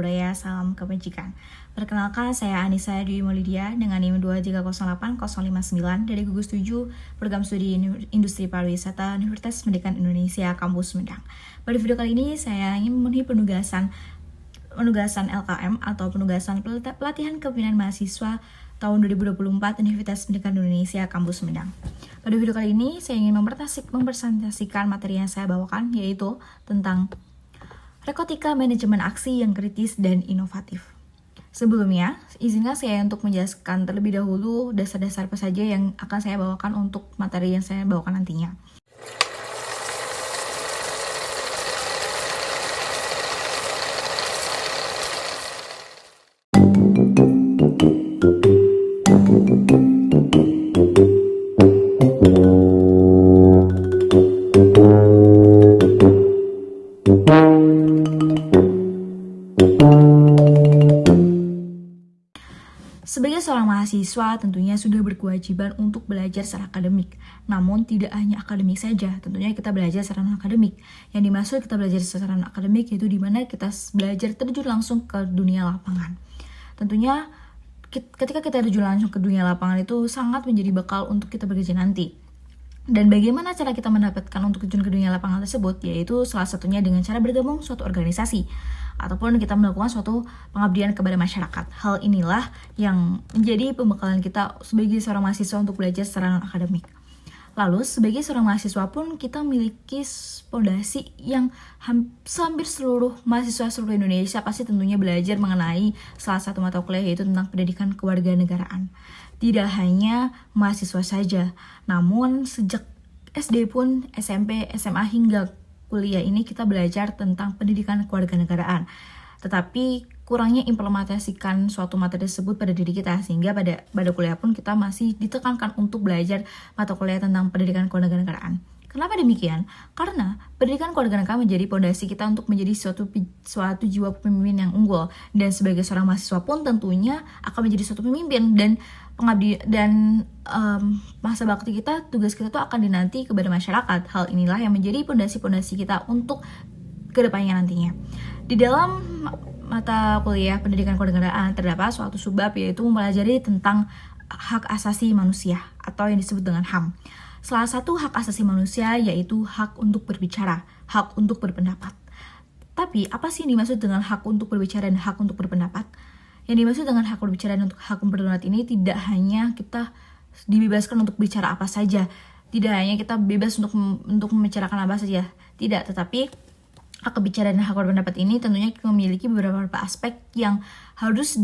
budaya, salam kebajikan. Perkenalkan, saya Anissa Dwi Maulidia dengan NIM 2308059 dari gugus 7 Program Studi Industri Pariwisata Universitas Pendidikan Indonesia Kampus Sumedang. Pada video kali ini, saya ingin memenuhi penugasan LKM atau penugasan pelatihan kepemimpinan mahasiswa tahun 2024 Universitas Pendidikan Indonesia Kampus Sumedang. Pada video kali ini, saya ingin mempresentasikan materi yang saya bawakan, yaitu tentang rekotika manajemen aksi yang kritis dan inovatif. Sebelumnya, izinkan saya untuk menjelaskan terlebih dahulu dasar-dasar apa saja yang akan saya bawakan untuk materi yang saya bawakan nantinya. Sebagai seorang mahasiswa, tentunya sudah berkewajiban untuk belajar secara akademik. Namun, tidak hanya akademik saja, tentunya kita belajar secara non-akademik. Yang dimaksud kita belajar secara non-akademik yaitu di mana kita belajar terjun langsung ke dunia lapangan. Tentunya, ketika kita terjun langsung ke dunia lapangan itu sangat menjadi bekal untuk kita bekerja nanti. Dan bagaimana cara kita mendapatkan untuk terjun ke dunia lapangan tersebut, yaitu salah satunya dengan cara bergabung suatu organisasi ataupun kita melakukan suatu pengabdian kepada masyarakat. Hal inilah yang menjadi pembekalan kita sebagai seorang mahasiswa untuk belajar secara non-akademik. Lalu, sebagai seorang mahasiswa pun kita memiliki fondasi yang hampir seluruh mahasiswa seluruh Indonesia pasti tentunya belajar mengenai salah satu mata kuliah, yaitu tentang pendidikan kewarganegaraan. Tidak hanya mahasiswa saja, namun sejak SD pun, SMP, SMA hingga kuliah ini kita belajar tentang pendidikan kewarganegaraan. Tetapi kurangnya implementasikan suatu materi tersebut pada diri kita, sehingga pada kuliah pun kita masih ditekankan untuk belajar mata kuliah tentang pendidikan kewarganegaraan. Kenapa demikian? Karena pendidikan kewarganegaraan menjadi fondasi kita untuk menjadi suatu jiwa pemimpin yang unggul, dan sebagai seorang mahasiswa pun tentunya akan menjadi suatu pemimpin dan pengabdi dan masa bakti kita, tugas kita tuh akan dinanti kepada masyarakat. Hal inilah yang menjadi fondasi kita untuk kedepannya nantinya. Di dalam mata kuliah pendidikan kewarganegaraan terdapat suatu subbab, yaitu mempelajari tentang hak asasi manusia atau yang disebut dengan HAM. Salah satu hak asasi manusia yaitu hak untuk berbicara, hak untuk berpendapat. Tapi apa sih yang dimaksud dengan hak untuk berbicara dan hak untuk berpendapat? Yang dimaksud dengan hak berbicara dan hak berpendapat ini tidak hanya kita dibebaskan untuk bicara apa saja, tidak hanya kita bebas untuk membicarakan apa saja, tidak, tetapi hak berbicara dan hak berpendapat ini tentunya memiliki beberapa aspek yang harus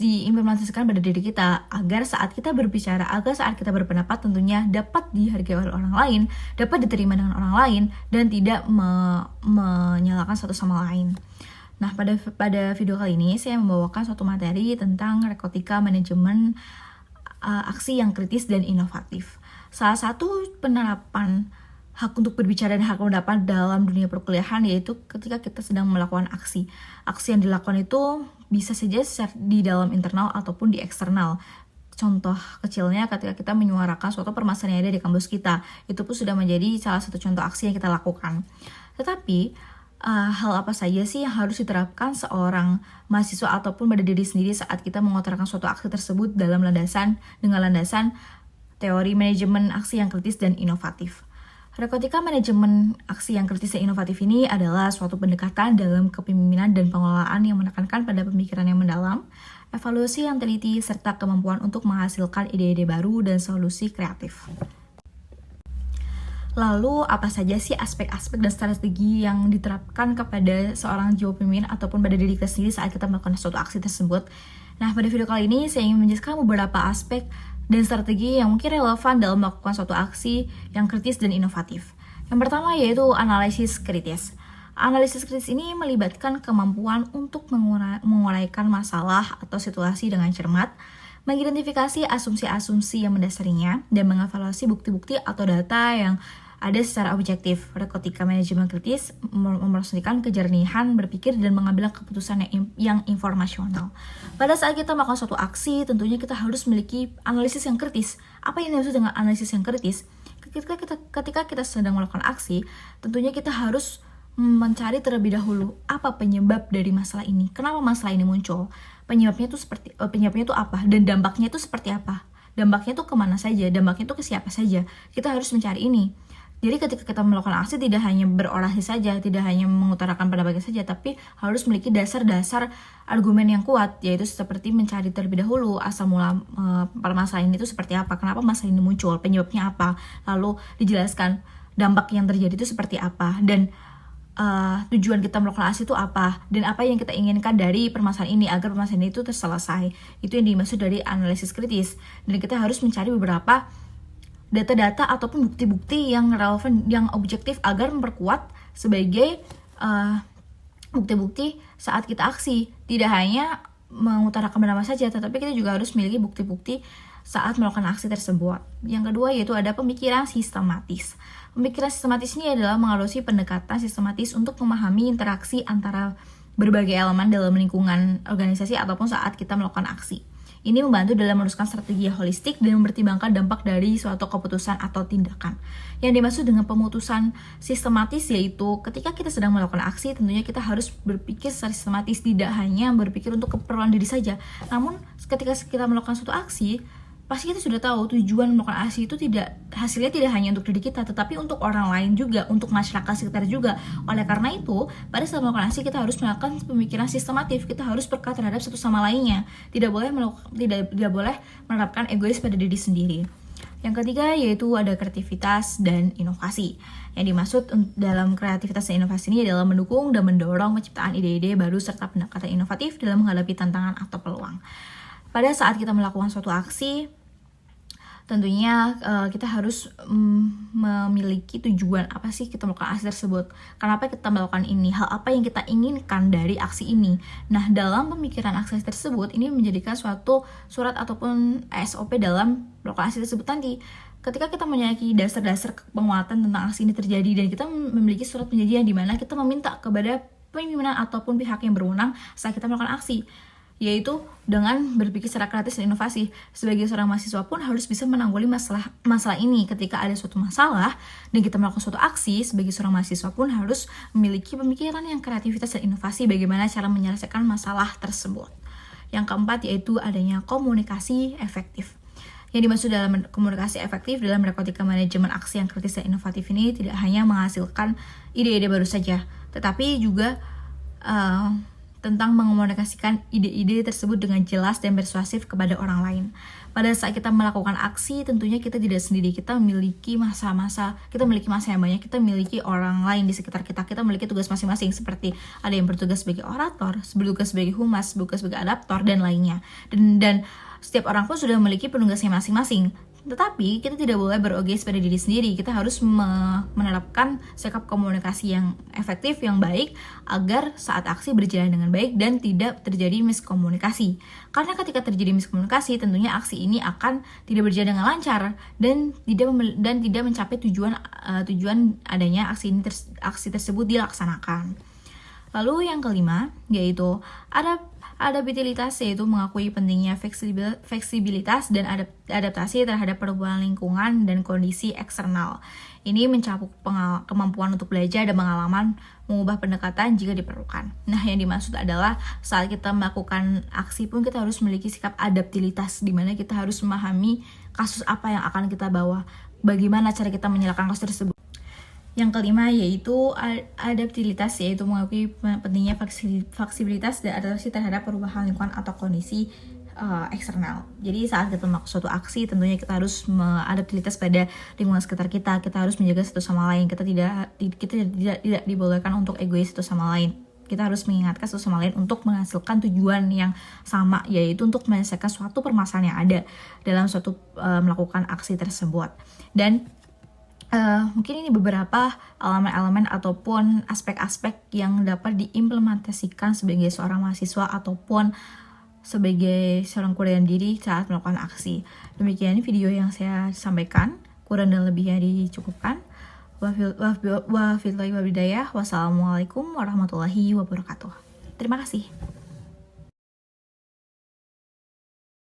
diimplementasikan pada diri kita agar saat kita berbicara, agar saat kita berpendapat tentunya dapat dihargai oleh orang lain, dapat diterima dengan orang lain, dan tidak menyalahkan satu sama lain. Nah, pada video kali ini saya membawakan suatu materi tentang rekotika manajemen aksi yang kritis dan inovatif. Salah satu penerapan hak untuk berbicara dan hak pendapat dalam dunia perkuliahan yaitu ketika kita sedang melakukan aksi. Aksi yang dilakukan itu bisa saja di dalam internal ataupun di eksternal. Contoh kecilnya ketika kita menyuarakan suatu permasalahan yang ada di kampus kita, itu pun sudah menjadi salah satu contoh aksi yang kita lakukan. Tetapi hal apa saja sih yang harus diterapkan seorang mahasiswa ataupun pada diri sendiri saat kita mengutarakan suatu aksi tersebut dengan landasan teori manajemen aksi yang kritis dan inovatif. Rekotika manajemen aksi yang kritis dan inovatif ini adalah suatu pendekatan dalam kepemimpinan dan pengelolaan yang menekankan pada pemikiran yang mendalam, evaluasi yang teliti, serta kemampuan untuk menghasilkan ide-ide baru dan solusi kreatif. Lalu, apa saja sih aspek-aspek dan strategi yang diterapkan kepada seorang jiwa pemimpin ataupun pada diri kita sendiri saat kita melakukan suatu aksi tersebut? Nah, pada video kali ini saya ingin menjelaskan beberapa aspek dan strategi yang mungkin relevan dalam melakukan suatu aksi yang kritis dan inovatif. Yang pertama yaitu analisis kritis. Analisis kritis ini melibatkan kemampuan untuk menguraikan masalah atau situasi dengan cermat, mengidentifikasi asumsi-asumsi yang mendasarinya, dan mengevaluasi bukti-bukti atau data yang ada secara objektif. Rekotika manajemen kritis memperhatikan kejernihan berpikir dan mengambil keputusan yang informasional. Pada saat kita melakukan suatu aksi, tentunya kita harus memiliki analisis yang kritis. Apa yang dimaksud dengan analisis yang kritis? Ketika kita sedang melakukan aksi, tentunya kita harus mencari terlebih dahulu apa penyebab dari masalah ini. Kenapa masalah ini muncul? Penyebabnya itu apa? Dan dampaknya itu seperti apa? Dampaknya itu kemana saja? Dampaknya itu ke siapa saja? Kita harus mencari ini. Jadi ketika kita melakukan aksi tidak hanya berorasi saja, tidak hanya mengutarakan pendapatnya saja, tapi harus memiliki dasar-dasar argumen yang kuat, yaitu seperti mencari terlebih dahulu asal mula permasalahan itu seperti apa, kenapa masalah ini muncul, penyebabnya apa, lalu dijelaskan dampak yang terjadi itu seperti apa, dan tujuan kita melakukan aksi itu apa, dan apa yang kita inginkan dari permasalahan ini agar permasalahan itu terselesai. Itu yang dimaksud dari analisis kritis, dan kita harus mencari beberapa data-data ataupun bukti-bukti yang relevan, yang objektif agar memperkuat sebagai bukti-bukti saat kita aksi. Tidak hanya mengutarakan pendapat saja, tetapi kita juga harus memiliki bukti-bukti saat melakukan aksi tersebut. Yang kedua yaitu ada pemikiran sistematis. Pemikiran sistematis ini adalah mengadopsi pendekatan sistematis untuk memahami interaksi antara berbagai elemen dalam lingkungan organisasi ataupun saat kita melakukan aksi. Ini membantu dalam meneruskan strategi holistik dan mempertimbangkan dampak dari suatu keputusan atau tindakan. Yang dimaksud dengan pemutusan sistematis yaitu ketika kita sedang melakukan aksi, tentunya kita harus berpikir secara sistematis, tidak hanya berpikir untuk keperluan diri saja. Namun ketika kita melakukan suatu aksi, pasti kita sudah tahu tujuan melakukan aksi itu hasilnya tidak hanya untuk diri kita, tetapi untuk orang lain juga, untuk masyarakat sekitar juga. Oleh karena itu, pada saat melakukan aksi kita harus melakukan pemikiran sistematif, kita harus peka terhadap satu sama lainnya. Tidak boleh menerapkan egois pada diri sendiri. Yang ketiga yaitu ada kreativitas dan inovasi. Yang dimaksud dalam kreativitas dan inovasi ini adalah mendukung dan mendorong penciptaan ide-ide baru serta pendekatan inovatif dalam menghadapi tantangan atau peluang. Pada saat kita melakukan suatu aksi, tentunya kita harus memiliki tujuan apa sih kita melakukan aksi tersebut. Kenapa kita melakukan ini? Hal apa yang kita inginkan dari aksi ini? Nah, dalam pemikiran aksi tersebut, ini menjadikan suatu surat ataupun SOP dalam melakukan aksi tersebut nanti. Ketika kita memiliki dasar-dasar penguatan tentang aksi ini terjadi, dan kita memiliki surat perjanjian di mana kita meminta kepada pimpinan ataupun pihak yang berwenang saat kita melakukan aksi, yaitu dengan berpikir secara kreatif dan inovasi. Sebagai seorang mahasiswa pun harus bisa menanggulangi masalah ini. Ketika ada suatu masalah dan kita melakukan suatu aksi, sebagai seorang mahasiswa pun harus memiliki pemikiran yang kreativitas dan inovasi bagaimana cara menyelesaikan masalah tersebut. Yang keempat yaitu adanya komunikasi efektif. Yang dimaksud dalam komunikasi efektif dalam narkotika manajemen aksi yang kritis dan inovatif ini tidak hanya menghasilkan ide-ide baru saja, tetapi juga tentang mengomunikasikan ide-ide tersebut dengan jelas dan persuasif kepada orang lain. Pada saat kita melakukan aksi, tentunya kita tidak sendiri, kita memiliki masa yang banyak, kita memiliki orang lain di sekitar kita, kita memiliki tugas masing-masing, seperti ada yang bertugas sebagai orator, bertugas sebagai humas, bertugas sebagai adaptor, dan lainnya. Dan setiap orang pun sudah memiliki penugasnya masing-masing. Tetapi kita tidak boleh beregois pada diri sendiri. Kita harus menerapkan sikap komunikasi yang efektif, yang baik, agar saat aksi berjalan dengan baik dan tidak terjadi miskomunikasi. Karena ketika terjadi miskomunikasi, tentunya aksi ini akan tidak berjalan dengan lancar dan tidak mencapai tujuan adanya aksi tersebut dilaksanakan. Lalu yang kelima yaitu adaptabilitas, yaitu mengakui pentingnya fleksibilitas dan adaptasi terhadap perubahan lingkungan dan kondisi eksternal. Ini mencakup kemampuan untuk belajar dan pengalaman mengubah pendekatan jika diperlukan. Nah, yang dimaksud adalah saat kita melakukan aksi pun kita harus memiliki sikap adaptabilitas, di mana kita harus memahami kasus apa yang akan kita bawa, bagaimana cara kita menyelesaikan kasus tersebut. Yang kelima yaitu adaptabilitas, yaitu mengakui pentingnya fleksibilitas dan adaptasi terhadap perubahan lingkungan atau kondisi eksternal. Jadi saat kita melakukan suatu aksi, tentunya kita harus adaptabilitas pada lingkungan sekitar kita. Kita harus menjaga satu sama lain. Kita tidak dibolehkan untuk egois satu sama lain. Kita harus mengingatkan satu sama lain untuk menghasilkan tujuan yang sama, yaitu untuk menyelesaikan suatu permasalahan yang ada dalam suatu melakukan aksi tersebut. Dan mungkin ini beberapa elemen-elemen ataupun aspek-aspek yang dapat diimplementasikan sebagai seorang mahasiswa ataupun sebagai seorang kurang diri saat melakukan aksi. Demikian video yang saya sampaikan, kurang dan lebihnya dicukupkan. Wassalamualaikum warahmatullahi wabarakatuh. Terima kasih.